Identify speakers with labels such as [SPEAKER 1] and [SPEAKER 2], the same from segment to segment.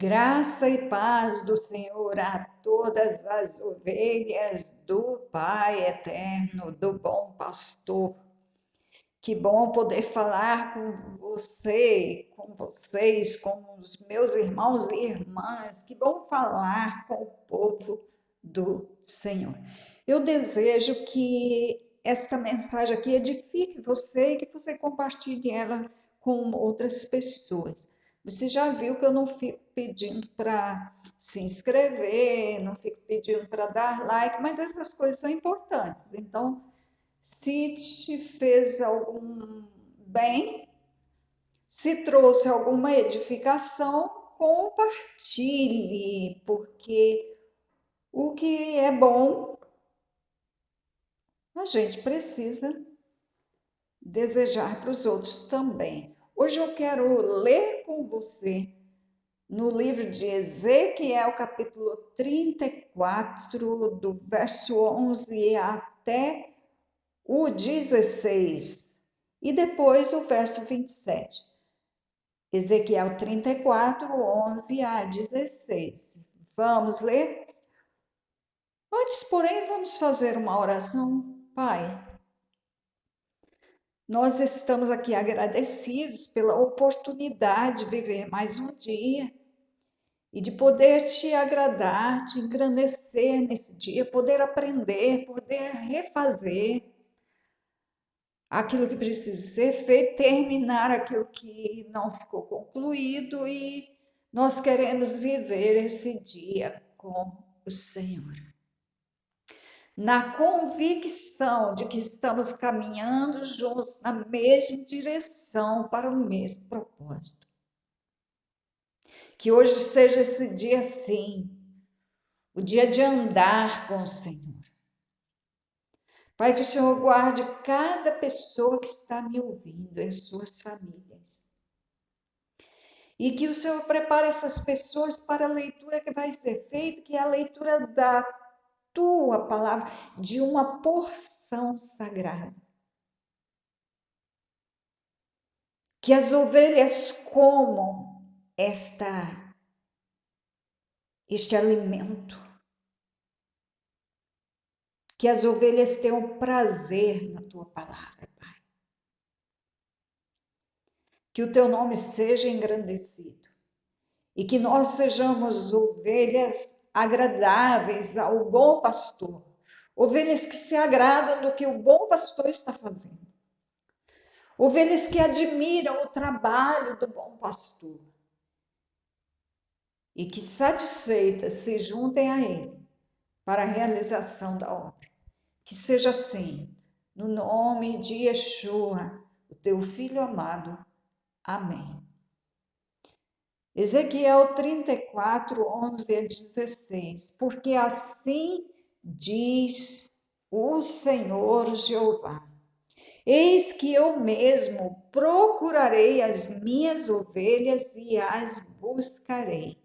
[SPEAKER 1] Graça e paz do Senhor a todas as ovelhas do Pai eterno, do bom pastor. Que bom poder falar com você, com vocês, com os meus irmãos e irmãs. Que bom falar com o povo do Senhor. Eu desejo que esta mensagem aqui edifique você e que você compartilhe ela com outras pessoas. Você já viu que eu não fico pedindo para se inscrever, não fico pedindo para dar like, mas essas coisas são importantes. Então, se te fez algum bem, se trouxe alguma edificação, compartilhe, porque o que é bom, a gente precisa desejar para os outros também. Hoje eu quero ler com você no livro de Ezequiel, capítulo 34, do verso 11 até o 16, e depois o verso 27. Ezequiel 34, 11 a 16. Vamos ler? Antes, porém, vamos fazer uma oração. Pai, nós estamos aqui agradecidos pela oportunidade de viver mais um dia e de poder te agradar, te engrandecer nesse dia, poder aprender, poder refazer aquilo que precisa ser feito, terminar aquilo que não ficou concluído, e nós queremos viver esse dia com o Senhor. Na convicção de que estamos caminhando juntos na mesma direção para o mesmo propósito. Que hoje seja esse dia sim, o dia de andar com o Senhor. Pai, que o Senhor guarde cada pessoa que está me ouvindo e as suas famílias. E que o Senhor prepare essas pessoas para a leitura que vai ser feita, que é a leitura da tua palavra, de uma porção sagrada. Que as ovelhas comam este alimento. Que as ovelhas tenham prazer na tua palavra, Pai. Que o teu nome seja engrandecido. E que nós sejamos ovelhas agradáveis ao bom pastor. Ovelhas que se agradam do que o bom pastor está fazendo. Ovelhas que admiram o trabalho do bom pastor. E que satisfeitas se juntem a ele para a realização da obra. Que seja assim, no nome de Yeshua, o teu Filho amado. Amém. Ezequiel 34, 11 a 16. Porque assim diz o Senhor Jeová: eis que eu mesmo procurarei as minhas ovelhas e as buscarei.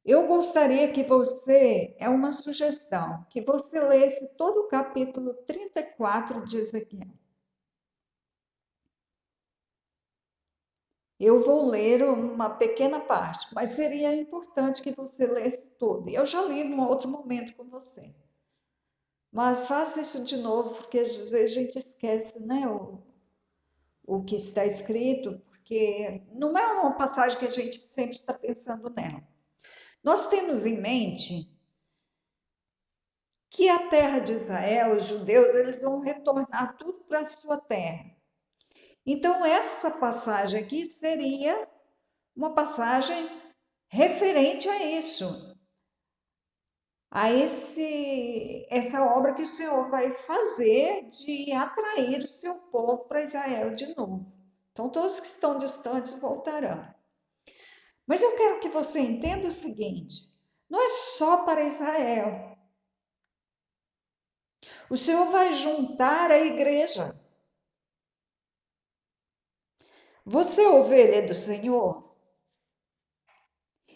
[SPEAKER 1] Eu gostaria que você, é uma sugestão, que você lesse todo o capítulo 34 de Ezequiel. Eu vou ler uma pequena parte, mas seria importante que você lesse todo. Eu já li num outro momento com você. Mas faça isso de novo, porque às vezes a gente esquece, né, o que está escrito, porque não é uma passagem que a gente sempre está pensando nela. Nós temos em mente que a terra de Israel, os judeus, eles vão retornar tudo para a sua terra. Então, essa passagem aqui seria uma passagem referente a isso, essa obra que o Senhor vai fazer de atrair o seu povo para Israel de novo. Então, todos que estão distantes voltarão. Mas eu quero que você entenda o seguinte: não é só para Israel. O Senhor vai juntar a igreja. Você é ovelha do Senhor?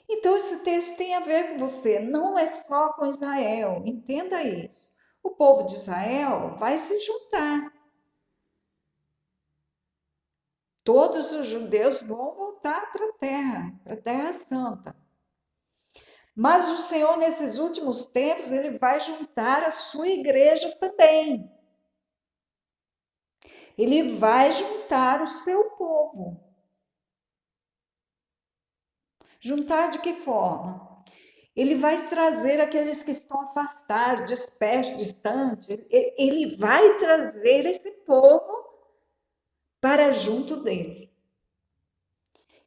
[SPEAKER 1] Então, esse texto tem a ver com você, não é só com Israel, entenda isso. O povo de Israel vai se juntar. Todos os judeus vão voltar para a Terra Santa. Mas o Senhor, nesses últimos tempos, ele vai juntar a sua igreja também. Ele vai juntar o seu povo. Juntar de que forma? Ele vai trazer aqueles que estão afastados, dispersos, distantes. Ele vai trazer esse povo para junto dele.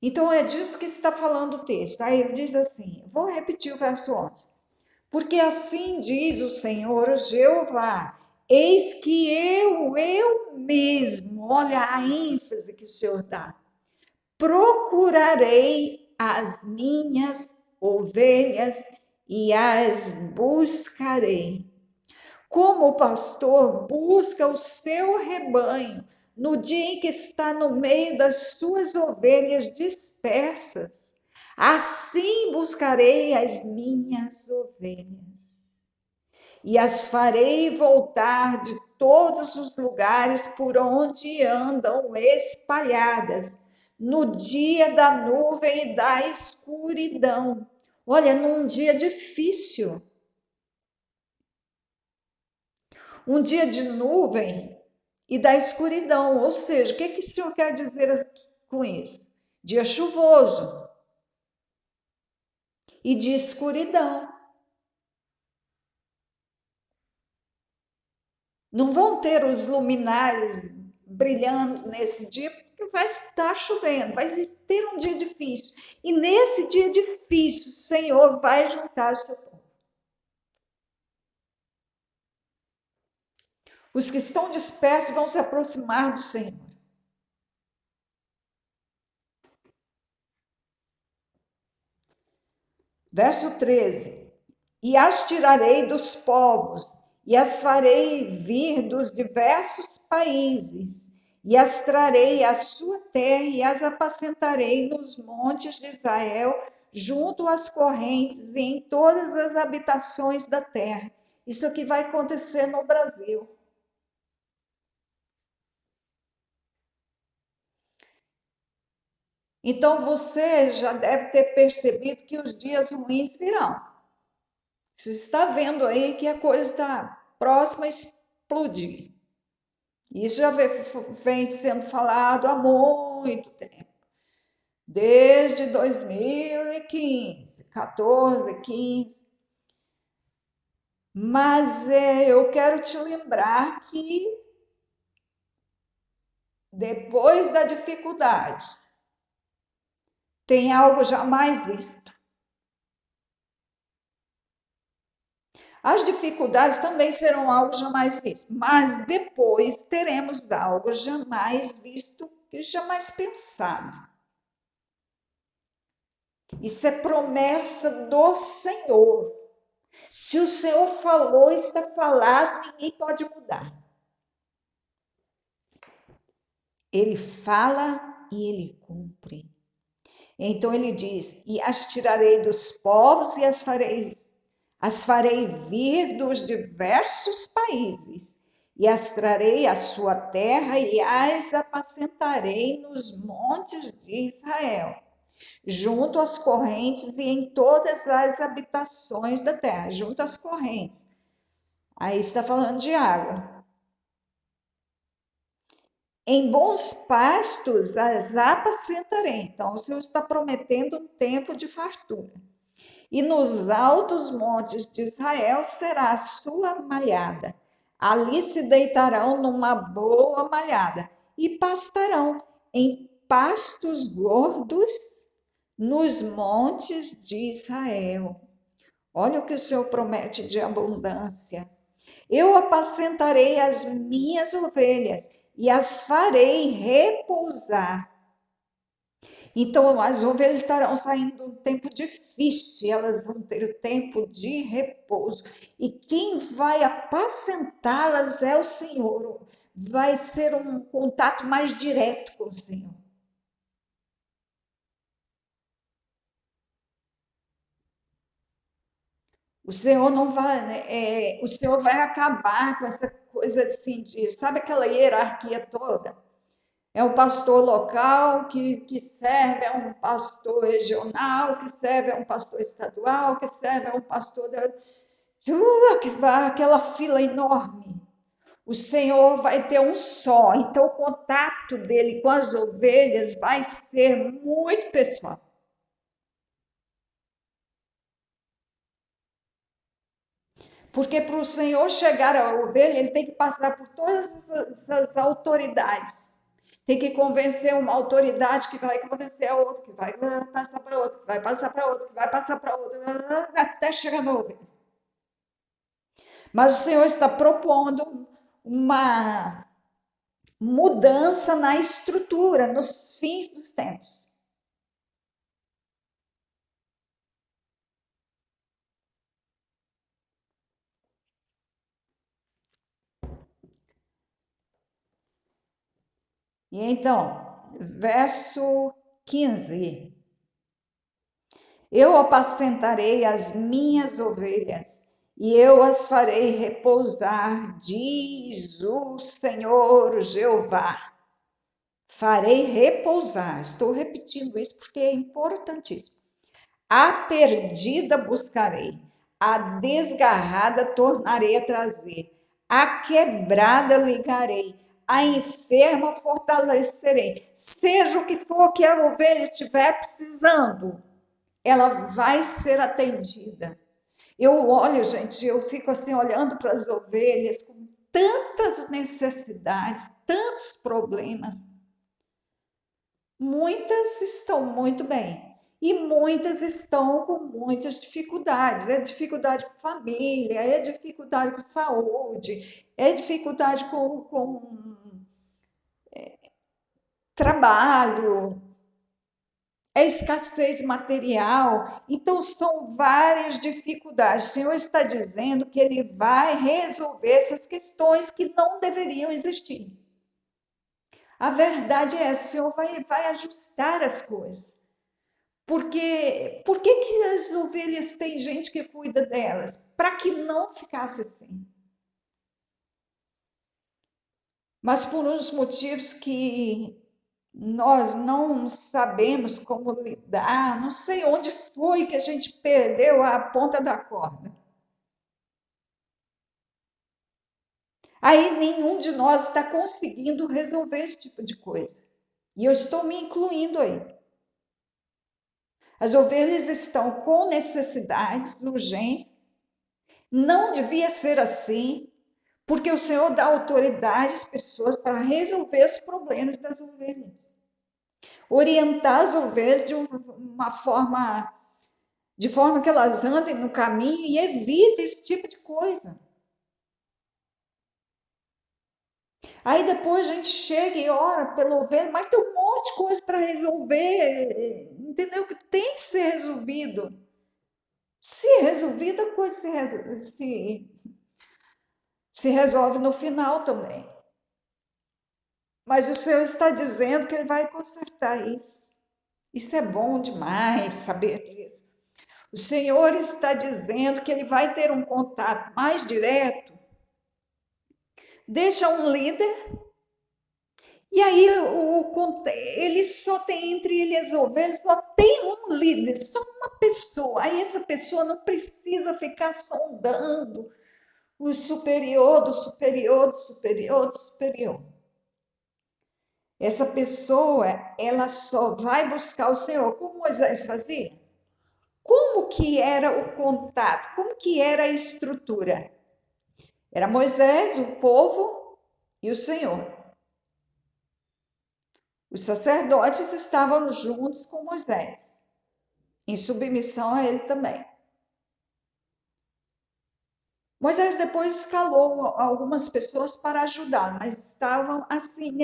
[SPEAKER 1] Então é disso que está falando o texto. Aí ele diz assim, vou repetir o verso 11. Porque assim diz o Senhor Jeová, eis que eu mesmo, olha a ênfase que o Senhor dá, procurarei as minhas ovelhas e as buscarei. Como o pastor busca o seu rebanho no dia em que está no meio das suas ovelhas dispersas, assim buscarei as minhas ovelhas e as farei voltar de todos os lugares por onde andam espalhadas, no dia da nuvem e da escuridão. Olha, num dia difícil, um dia de nuvem e da escuridão. Ou seja, o que o Senhor quer dizer com isso? Dia chuvoso e de escuridão. Não vão ter os luminares brilhando nesse dia, porque vai estar chovendo, vai ter um dia difícil. E nesse dia difícil, o Senhor vai juntar o seu povo. Os que estão dispersos vão se aproximar do Senhor. Verso 13: E as tirarei dos povos, e as farei vir dos diversos países, e as trarei à sua terra, e as apacentarei nos montes de Israel, junto às correntes e em todas as habitações da terra. Isso aqui vai acontecer no Brasil. Então você já deve ter percebido que os dias ruins virão. Você está vendo aí que a coisa está próxima a explodir. Isso já vem sendo falado há muito tempo, desde 2015, 14, 15. Mas eu quero te lembrar que depois da dificuldade, tem algo jamais visto. As dificuldades também serão algo jamais visto, mas depois teremos algo jamais visto e jamais pensado. Isso é promessa do Senhor. Se o Senhor falou, está falado, ninguém pode mudar. Ele fala e ele cumpre. Então ele diz: E as tirarei dos povos e as farei vir dos diversos países, e as trarei à sua terra e as apacentarei nos montes de Israel, junto às correntes e em todas as habitações da terra, junto às correntes. Aí está falando de água. Em bons pastos as apacentarei. Então, o Senhor está prometendo um tempo de fartura. E nos altos montes de Israel será a sua malhada. Ali se deitarão numa boa malhada e pastarão em pastos gordos nos montes de Israel. Olha o que o Senhor promete de abundância. Eu apacentarei as minhas ovelhas e as farei repousar. Então, as ovelhas estarão saindo de um tempo difícil, elas vão ter o tempo de repouso. E quem vai apacentá-las é o Senhor. Vai ser um contato mais direto com o Senhor. O Senhor não vai, né, o Senhor vai acabar com essa coisa assim de, sabe aquela hierarquia toda? É um pastor local que serve, é um pastor regional, que serve, é um pastor estadual, que serve, é um pastor que vai aquela fila enorme. O Senhor vai ter um só, então o contato dele com as ovelhas vai ser muito pessoal. Porque para o Senhor chegar à ovelha, ele tem que passar por todas essas autoridades. Tem que convencer uma autoridade que vai convencer a outra, que vai passar para outra, que vai passar para outra, que vai passar para outra, até chegar na ovelha. Mas o Senhor está propondo uma mudança na estrutura, nos fins dos tempos. E então, verso 15: Eu apacentarei as minhas ovelhas e eu as farei repousar, diz o Senhor Jeová. Farei repousar. Estou repetindo isso porque é importantíssimo. A perdida buscarei, a desgarrada tornarei a trazer, a quebrada ligarei, a enferma fortalecerei. Seja o que for que a ovelha estiver precisando, ela vai ser atendida. Eu olho, gente, eu fico assim olhando para as ovelhas com tantas necessidades, tantos problemas. Muitas estão muito bem e muitas estão com muitas dificuldades. É dificuldade com família, é dificuldade com saúde, é dificuldade com trabalho, é escassez material. Então, são várias dificuldades. O Senhor está dizendo que Ele vai resolver essas questões que não deveriam existir. A verdade é essa, o Senhor vai ajustar as coisas. Porque por que as ovelhas têm gente que cuida delas? Para que não ficasse assim. Mas por uns motivos que nós não sabemos como lidar, não sei onde foi que a gente perdeu a ponta da corda. Aí nenhum de nós está conseguindo resolver esse tipo de coisa. E eu estou me incluindo aí. As ovelhas estão com necessidades urgentes, não devia ser assim, porque o Senhor dá autoridade às pessoas para resolver os problemas das ovelhas. Orientar as ovelhas de forma que elas andem no caminho e evitem esse tipo de coisa. Aí depois a gente chega e ora pela ovelha, mas tem um monte de coisa para resolver, entendeu? Que tem que ser resolvido. Se resolvido, a coisa se resolve no final também. Mas o Senhor está dizendo que Ele vai consertar isso. Isso é bom demais saber disso. O Senhor está dizendo que Ele vai ter um contato mais direto. Deixa um líder, e aí ele só tem entre ele e as ovelhas, só tem um líder, só uma pessoa. Aí essa pessoa não precisa ficar sondando o superior, do superior, do superior, do superior. Essa pessoa, ela só vai buscar o Senhor, como Moisés fazia. Como que era o contato? Como que era a estrutura? Era Moisés, o povo e o Senhor. Os sacerdotes estavam juntos com Moisés, em submissão a ele também. Moisés depois escalou algumas pessoas para ajudar, mas estavam assim,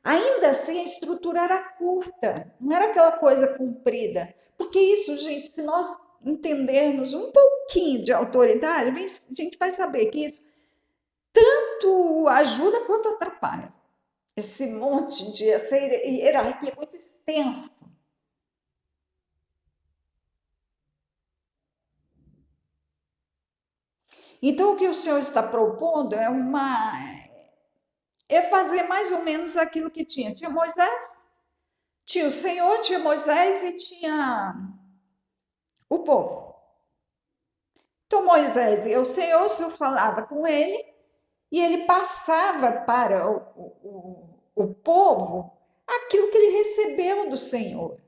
[SPEAKER 1] ainda assim a estrutura era curta, não era aquela coisa comprida. Porque isso, gente, se nós entendermos um pouquinho de autoridade, a gente vai saber que isso tanto ajuda quanto atrapalha. Esse monte de essa hierarquia muito extensa. Então, o que o Senhor está propondo é fazer mais ou menos aquilo que tinha. Tinha Moisés, tinha o Senhor, tinha Moisés e tinha o povo. Então Moisés e o Senhor falava com ele e ele passava para o povo aquilo que ele recebeu do Senhor.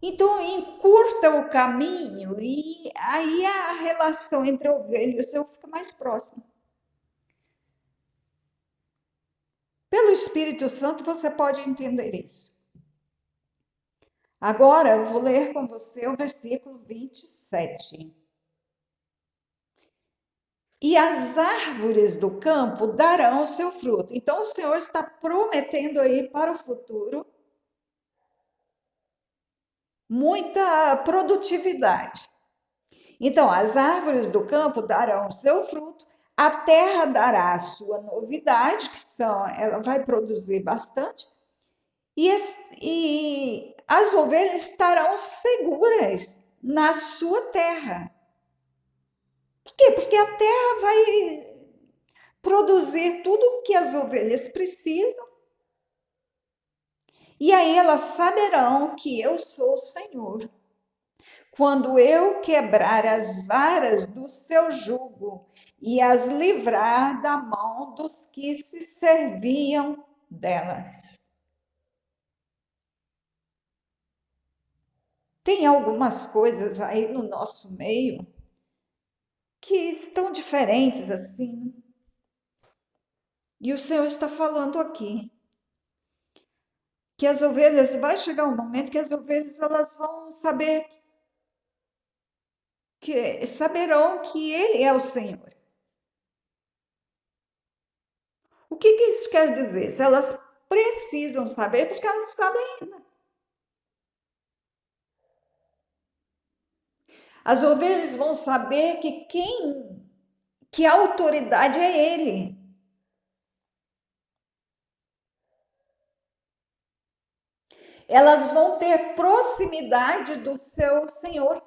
[SPEAKER 1] Então, encurta o caminho e aí a relação entre a ovelha e o Senhor fica mais próxima. Pelo Espírito Santo você pode entender isso. Agora eu vou ler com você o versículo 27. E as árvores do campo darão o seu fruto. Então o Senhor está prometendo aí para o futuro muita produtividade. Então, as árvores do campo darão o seu fruto, a terra dará a sua novidade, ela vai produzir bastante, e as ovelhas estarão seguras na sua terra. Por quê? Porque a terra vai produzir tudo o que as ovelhas precisam, e aí elas saberão que eu sou o Senhor. Quando eu quebrar as varas do seu jugo e as livrar da mão dos que se serviam delas. Tem algumas coisas aí no nosso meio que estão diferentes assim. E o Senhor está falando aqui que as ovelhas, vai chegar um momento que as ovelhas elas vão saberão que Ele é o Senhor. O que isso quer dizer? Se elas precisam saber, porque elas não sabem ainda. As ovelhas vão saber que a autoridade é Ele. Elas vão ter proximidade do seu Senhor.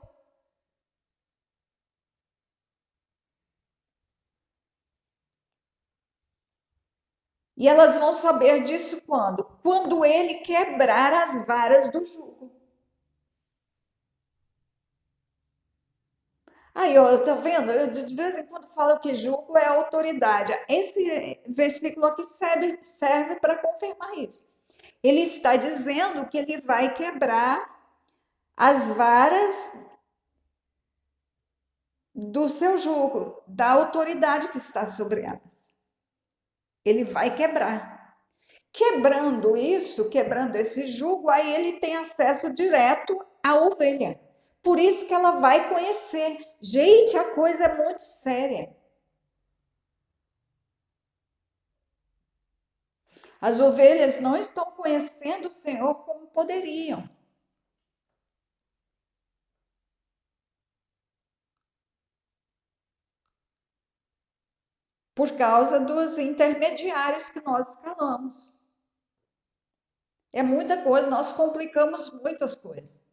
[SPEAKER 1] E elas vão saber disso quando? Quando Ele quebrar as varas do jugo. Aí, ó, tá vendo? Eu de vez em quando falo que jugo é autoridade. Esse versículo aqui serve para confirmar isso. Ele está dizendo que ele vai quebrar as varas do seu jugo, da autoridade que está sobre elas. Ele vai quebrar. Quebrando isso, quebrando esse jugo, aí ele tem acesso direto à ovelha. Por isso que ela vai conhecer. Gente, a coisa é muito séria. As ovelhas não estão conhecendo o Senhor como poderiam. Por causa dos intermediários que nós escalamos. É muita coisa, nós complicamos muitas coisas.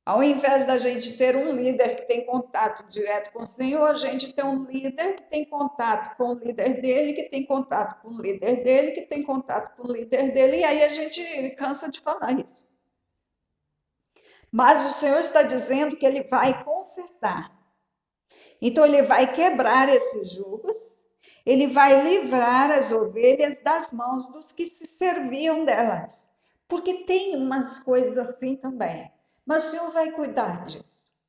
[SPEAKER 1] Ao invés da gente ter um líder que tem contato direto com o Senhor, a gente tem um líder que tem contato com o líder dele, que tem contato com o líder dele, que tem contato com o líder dele, e aí a gente cansa de falar isso. Mas o Senhor está dizendo que ele vai consertar. Então ele vai quebrar esses jugos, ele vai livrar as ovelhas das mãos dos que se serviam delas. Porque tem umas coisas assim também. Mas o Senhor vai cuidar disso.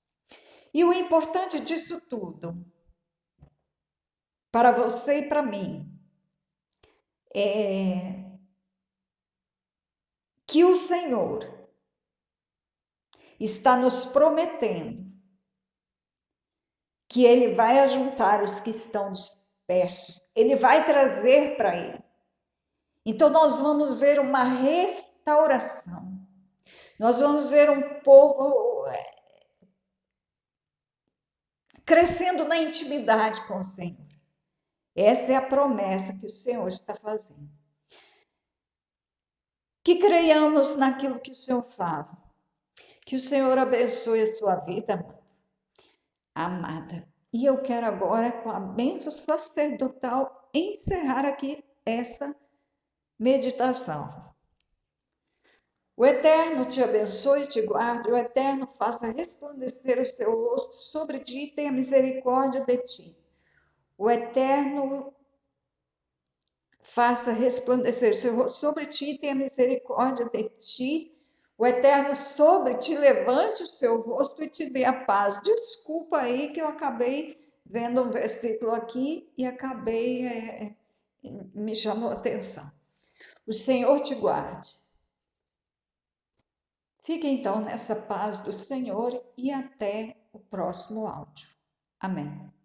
[SPEAKER 1] E o importante disso tudo, para você e para mim, é que o Senhor está nos prometendo que Ele vai ajuntar os que estão dispersos, Ele vai trazer para Ele. Então, nós vamos ver uma restauração, nós vamos ver um povo crescendo na intimidade com o Senhor. Essa é a promessa que o Senhor está fazendo. Que creiamos naquilo que o Senhor fala. Que o Senhor abençoe a sua vida, amada. E eu quero agora, com a bênção sacerdotal, encerrar aqui essa meditação. O Eterno te abençoe e te guarde, o Eterno faça resplandecer o seu rosto sobre ti e tenha misericórdia de ti. O Eterno faça resplandecer o seu rosto sobre ti e tenha misericórdia de ti. O Eterno sobre ti levante o seu rosto e te dê a paz. Desculpa aí que eu acabei vendo um versículo aqui e acabei, me chamou a atenção. O Senhor te guarde. Fique então nessa paz do Senhor e até o próximo áudio. Amém.